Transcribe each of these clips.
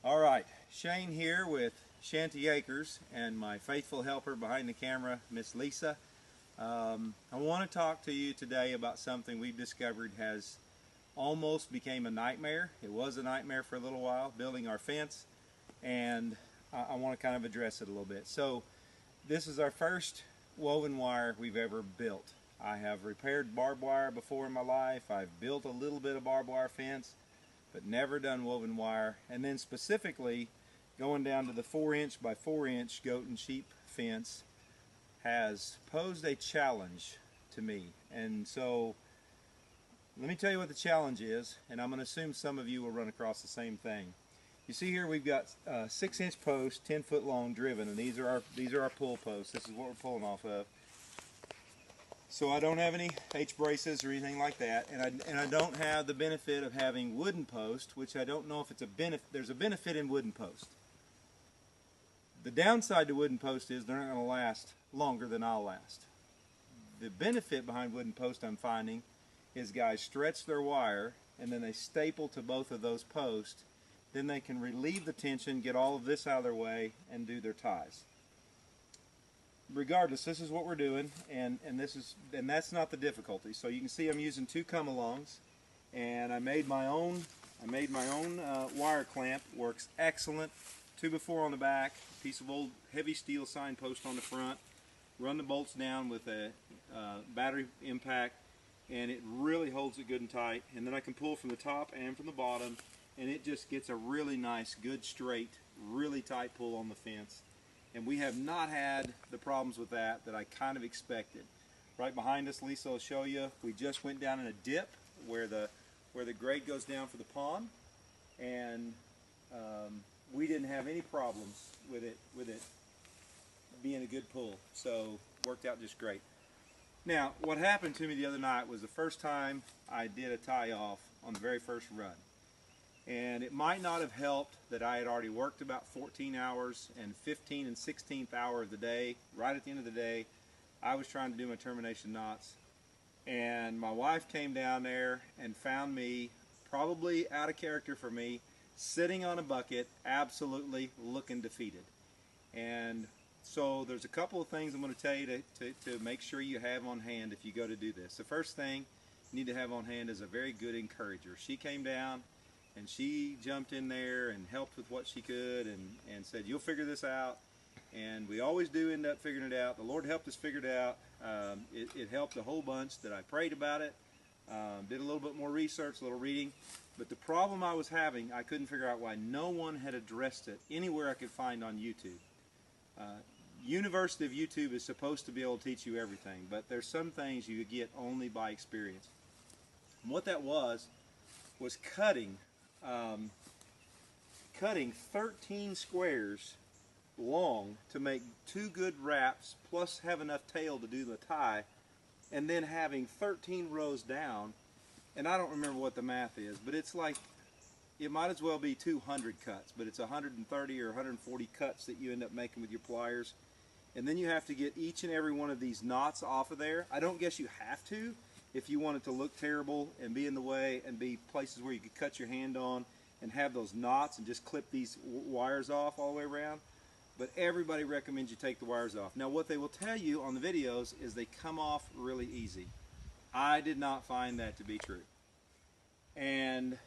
All right, Shane here with Shanty Acres and my faithful helper behind the camera, Miss Lisa. I want to talk to you today about something we've discovered has almost became a nightmare. It was a nightmare for a little while, building our fence, and I want to kind of address it a little bit. So this is our first woven wire we've ever built. I have repaired barbed wire before in my life. I've built a little bit of barbed wire fence, but never done woven wire. And then specifically going down to the 4" by 4" goat and sheep fence has posed a challenge to me. And so let me tell you what the challenge is, and I'm going to assume some of you will run across the same thing. You see here we've got 6" posts, 10-foot long driven, and these are our pull posts. This is what we're pulling off of. So I don't have any H braces or anything like that, and I don't have the benefit of having wooden posts, which I don't know if it's a benefit. There's a benefit in wooden posts. The downside to wooden posts is they're not going to last longer than I'll last. The benefit behind wooden posts I'm finding is guys stretch their wire and then they staple to both of those posts. Then they can relieve the tension, get all of this out of their way, and do their ties. Regardless, this is what we're doing, and that's not the difficulty. So you can see I'm using 2 come-alongs, and I made my own wire clamp. Works excellent. 2x4 on the back, piece of old heavy steel signpost on the front. Run the bolts down with a battery impact, and it really holds it good and tight. And then I can pull from the top and from the bottom, and it just gets a really nice, good, straight, really tight pull on the fence. And we have not had the problems with that I kind of expected. Right behind us, Lisa will show you, we just went down in a dip where the grade goes down for the pond, and we didn't have any problems with it being a good pull. So worked out just great. Now, what happened to me the other night was the first time I did a tie off on the very first run. And it might not have helped that I had already worked about 14 hours, and 15th and 16th hour of the day, right at the end of the day, I was trying to do my termination knots. And my wife came down there and found me, probably out of character for me, sitting on a bucket, absolutely looking defeated. And so there's a couple of things I'm going to tell you to make sure you have on hand if you go to do this. The first thing you need to have on hand is a very good encourager. She came down and she jumped in there and helped with what she could, and said, "You'll figure this out." And we always do end up figuring it out. The Lord helped us figure it out. It helped a whole bunch that I prayed about it, did a little bit more research, a little reading. But the problem I was having, I couldn't figure out why no one had addressed it anywhere I could find on YouTube. University of YouTube is supposed to be able to teach you everything, but there's some things you get only by experience. And what that was cutting 13 squares long to make 2 good wraps, plus have enough tail to do the tie, and then having 13 rows down. And I don't remember what the math is, but it's like, it might as well be 200 cuts, but it's 130 or 140 cuts that you end up making with your pliers. And then you have to get each and every one of these knots off of there. I don't guess you have to if you want it to look terrible and be in the way and be places where you could cut your hand on and have those knots and just clip these wires off all the way around. But everybody recommends you take the wires off. Now what they will tell you on the videos is they come off really easy. I did not find that to be true. And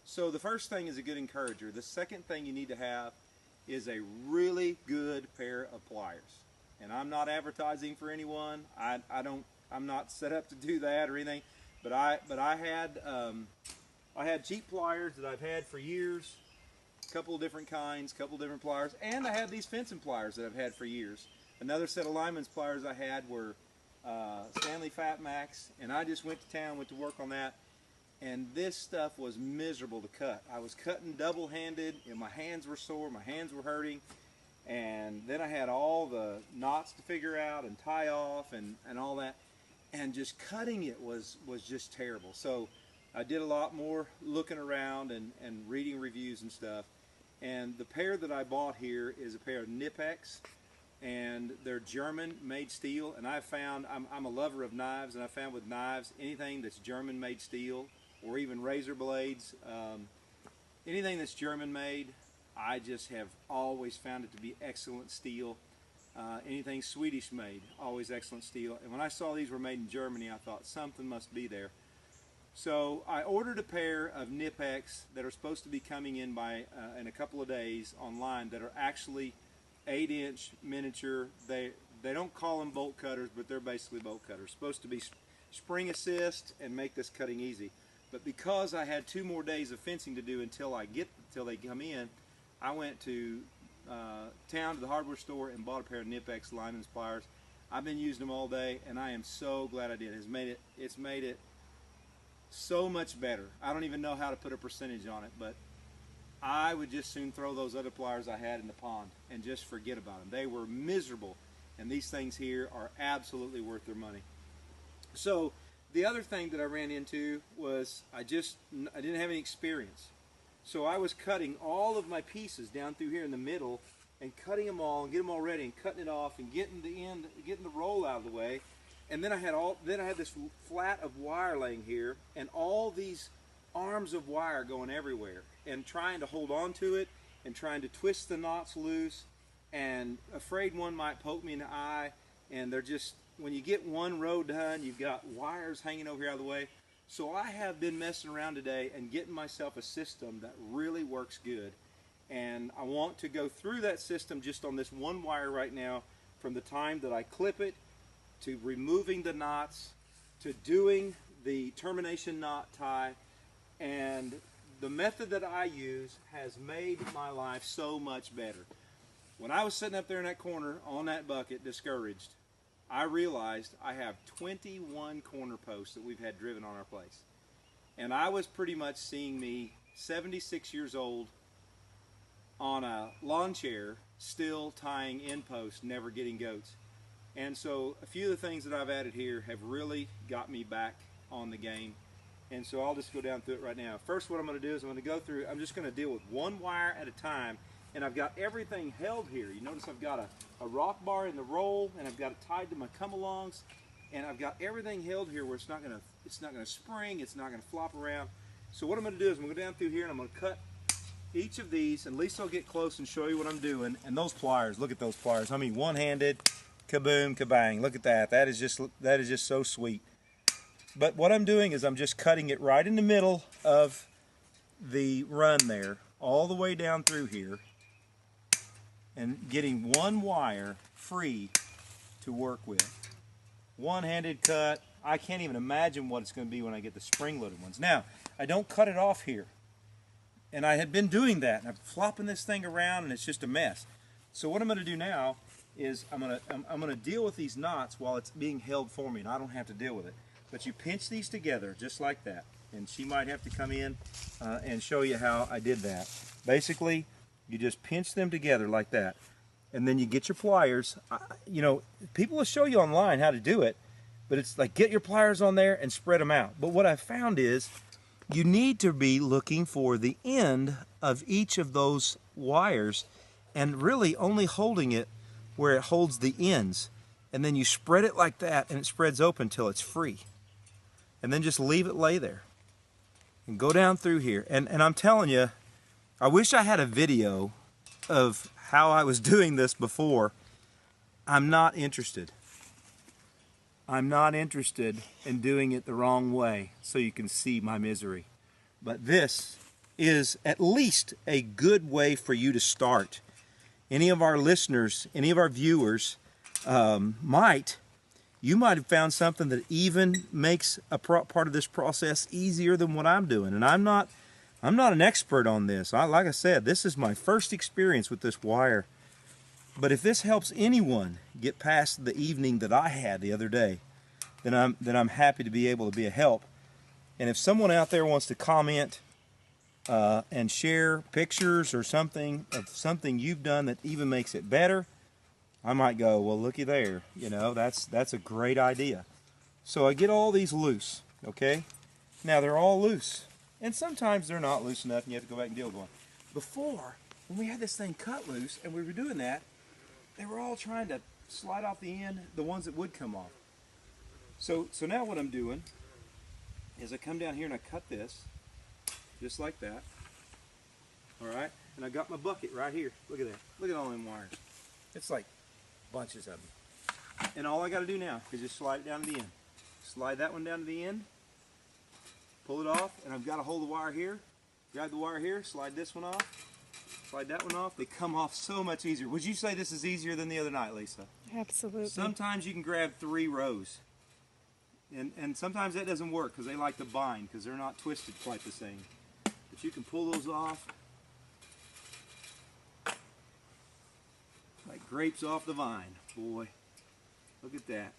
so the first thing is a good encourager. The second thing you need to have is a really good pair of pliers. And I'm not advertising for anyone. I'm not set up to do that or anything. But I had cheap pliers that I've had for years, a couple of different kinds, a couple of different pliers, and I have these fencing pliers that I've had for years. Another set of lineman's pliers I had were Stanley Fat Max, and I just went to town, went to work on that. And this stuff was miserable to cut. I was cutting double-handed, and my hands were sore, my hands were hurting, and then I had all the knots to figure out and tie off and all that, and just cutting it was just terrible. So I did a lot more looking around and reading reviews and stuff, and the pair that I bought here is a pair of Nipex, and they're German-made steel, and I found, I'm a lover of knives, and I found with knives, anything that's German-made steel, or even razor blades, anything that's German made, I just have always found it to be excellent steel. Anything Swedish made, always excellent steel. And when I saw these were made in Germany, I thought something must be there. So I ordered a pair of Nipex that are supposed to be coming in in a couple of days online, that are actually 8-inch miniature. They don't call them bolt cutters, but they're basically bolt cutters. Supposed to be spring assist and make this cutting easy. But because I had 2 more days of fencing to do until they come in, I went to town to the hardware store and bought a pair of Nipex lineman's pliers. I've been using them all day, and I am so glad I did. It's made it so much better. I don't even know how to put a percentage on it, but I would just soon throw those other pliers I had in the pond and just forget about them. They were miserable, and these things here are absolutely worth their money. So the other thing that I ran into was I didn't have any experience. So I was cutting all of my pieces down through here in the middle and cutting them all and getting them all ready and cutting it off and getting the roll out of the way. And then I had this flat of wire laying here and all these arms of wire going everywhere, and trying to hold on to it and trying to twist the knots loose, and afraid one might poke me in the eye. And they're just, when you get one row done, you've got wires hanging over here out of the way. So I have been messing around today and getting myself a system that really works good. And I want to go through that system just on this one wire right now, from the time that I clip it, to removing the knots, to doing the termination knot tie. And the method that I use has made my life so much better. When I was sitting up there in that corner on that bucket, discouraged, I realized I have 21 corner posts that we've had driven on our place. And I was pretty much seeing me 76 years old on a lawn chair, still tying end posts, never getting goats. And so a few of the things that I've added here have really got me back on the game. And so I'll just go down through it right now. First, what I'm going to do is I'm just going to deal with one wire at a time. And I've got everything held here. You notice I've got a rock bar in the roll, and I've got it tied to my come-alongs, and I've got everything held here where it's not going to spring, it's not going to flop around. So what I'm going to do is I'm going to go down through here and I'm going to cut each of these, and at least I'll get close and show you what I'm doing. And those pliers, look at those pliers. I mean, one-handed, kaboom, kabang. Look at that. That is just so sweet. But what I'm doing is I'm just cutting it right in the middle of the run there, all the way down through here, and getting one wire free to work with. One-handed cut. I can't even imagine what it's going to be when I get the spring-loaded ones. Now, I don't cut it off here. And I had been doing that, and I'm flopping this thing around, and it's just a mess. So what I'm going to do now is I'm going to deal with these knots while it's being held for me, and I don't have to deal with it. But you pinch these together just like that. And she might have to come in and show you how I did that. Basically, you just pinch them together like that. And then you get your pliers. You know, people will show you online how to do it, but it's like get your pliers on there and spread them out. But what I found is you need to be looking for the end of each of those wires and really only holding it where it holds the ends. And then you spread it like that, and it spreads open until it's free. And then just leave it lay there. And go down through here. And I'm telling you, I wish I had a video of how I was doing this before. I'm not interested. I'm not interested in doing it the wrong way so you can see my misery. But this is at least a good way for you to start. Any of our listeners, any of our viewers you might have found something that even makes a part of this process easier than what I'm doing. And I'm not an expert on this. Like I said, this is my first experience with this wire. But if this helps anyone get past the evening that I had the other day, then I'm happy to be able to be a help. And if someone out there wants to comment and share pictures or something of something you've done that even makes it better, I might go, well, looky there. You know, that's a great idea. So I get all these loose, okay? Now they're all loose. And sometimes they're not loose enough and you have to go back and deal with one. Before, when we had this thing cut loose and we were doing that, they were all trying to slide off the end, the ones that would come off. So now what I'm doing is I come down here and I cut this, just like that. All right, and I got my bucket right here. Look at that. Look at all them wires. It's like bunches of them. And all I got to do now is just slide it down to the end. Slide that one down to the end, pull it off, and I've got to hold the wire here. Grab the wire here, slide this one off, slide that one off. They come off so much easier. Would you say this is easier than the other night, Lisa? Absolutely. Sometimes you can grab 3 rows. And sometimes that doesn't work because they like to bind because they're not twisted quite the same. But you can pull those off like grapes off the vine. Boy, look at that.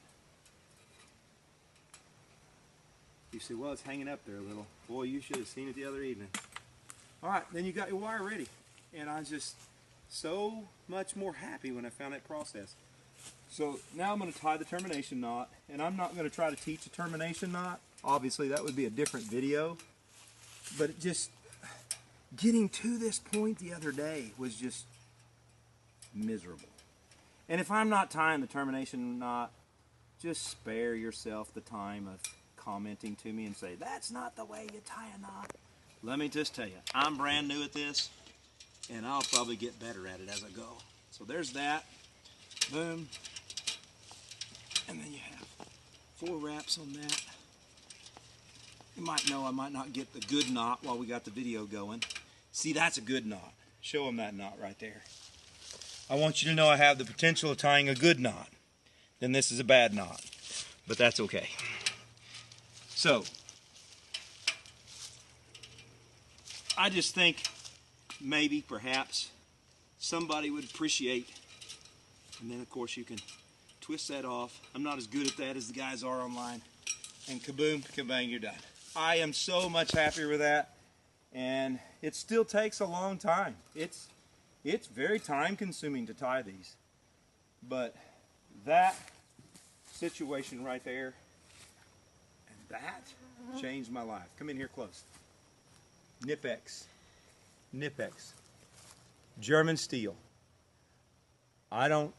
You say, well, it's hanging up there a little. Boy, you should have seen it the other evening. All right, then you got your wire ready. And I was just so much more happy when I found that process. So now I'm going to tie the termination knot, and I'm not going to try to teach a termination knot. Obviously, that would be a different video. But it just, getting to this point the other day was just miserable. And if I'm not tying the termination knot, just spare yourself the time of commenting to me and say, that's not the way you tie a knot. Let me just tell you, I'm brand new at this, and I'll probably get better at it as I go. So there's that. Boom. And then you have 4 wraps on that. You might know I might not get the good knot while we got the video going. See, that's a good knot. Show them that knot right there. I want you to know I have the potential of tying a good knot. Then this is a bad knot. But that's okay. So, I just think maybe, perhaps, somebody would appreciate, and then of course you can twist that off. I'm not as good at that as the guys are online. And kaboom, kabang, you're done. I am so much happier with that, and it still takes a long time. It's very time consuming to tie these, but that situation right there and that changed my life. Come in here close. Nipex, German steel. I'm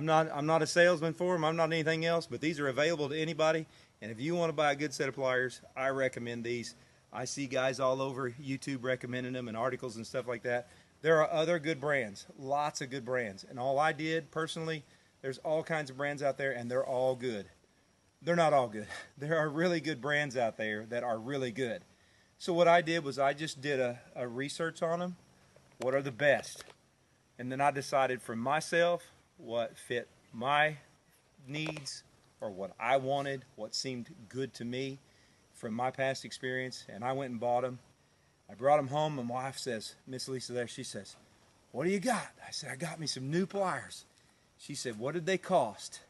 not a salesman for them. I'm not anything else, but these are available to anybody. And if you want to buy a good set of pliers, I recommend these. I see guys all over YouTube recommending them and articles and stuff like that. There are other good brands, lots of good brands. And all I did personally, there's all kinds of brands out there, and they're all good. They're not all good. There are really good brands out there that are really good. So what I did was I just did a research on them. What are the best? And then I decided for myself what fit my needs or what I wanted, what seemed good to me from my past experience, and I went and bought them. I brought them home, and my wife says, Miss Lisa there, she says, what do you got? I said, I got me some new pliers. She said, what did they cost?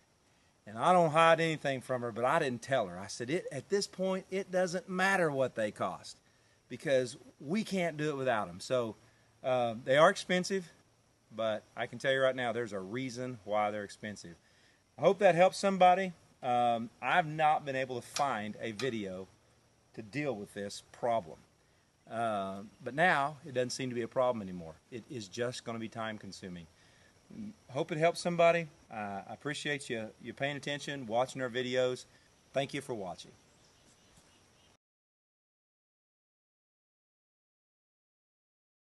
And I don't hide anything from her, but I didn't tell her. I said, at this point, it doesn't matter what they cost because we can't do it without them. So they are expensive, but I can tell you right now, there's a reason why they're expensive. I hope that helps somebody. I've not been able to find a video to deal with this problem. But now, it doesn't seem to be a problem anymore. It is just going to be time consuming. Hope it helps somebody. I appreciate you paying attention, watching our videos. Thank you for watching.